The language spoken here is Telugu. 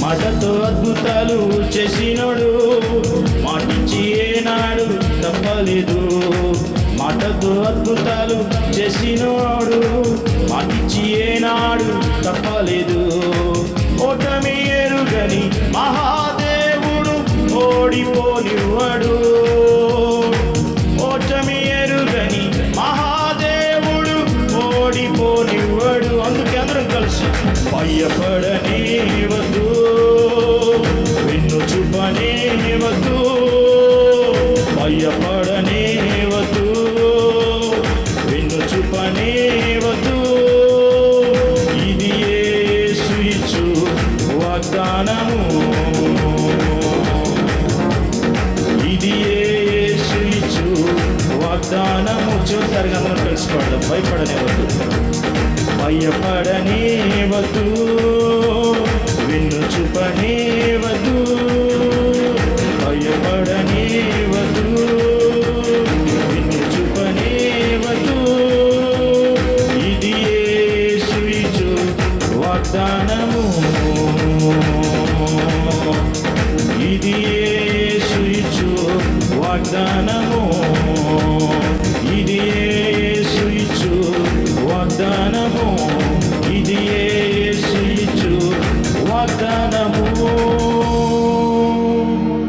మాటతో అద్భుతాలు చేసినోడు, మాటిచ్చి ఏనాడు తప్పలేదు. మాటతో అద్భుతాలు చేసినోడు, మాటిచ్చి ఏనాడు తప్పలేదు. ఓటమి ఎరుగని మహాదేవుడు ఓడిపోనివ్వడు. ఓటమి ఎరుగని మహాదేవుడు ఓడిపోనివ్వడు. అందుకే అందరం కలిసి భయపడనే వద్దు, వెన్ను చూపనే వద్దు, భయపడనే వద్దు, వెన్ను చూపనే వద్దు. ఇది యేసు ఇచ్చు వాగ్దానము, ఇది యేసు ఇచ్చు వాగ్దానము. చూస్తారు అందరం తెలుసుకోవడం. భయపడనే వద్దు, భయపడనే వద్దు, వెన్ను చూపనే వద్దు, భయపడనే వద్దు, వెన్ను చూపనే వద్దు. ఇది యేసు ఇచ్చు వాగ్దానము, ఇది యేసు ఇచ్చు వాగ్దానము.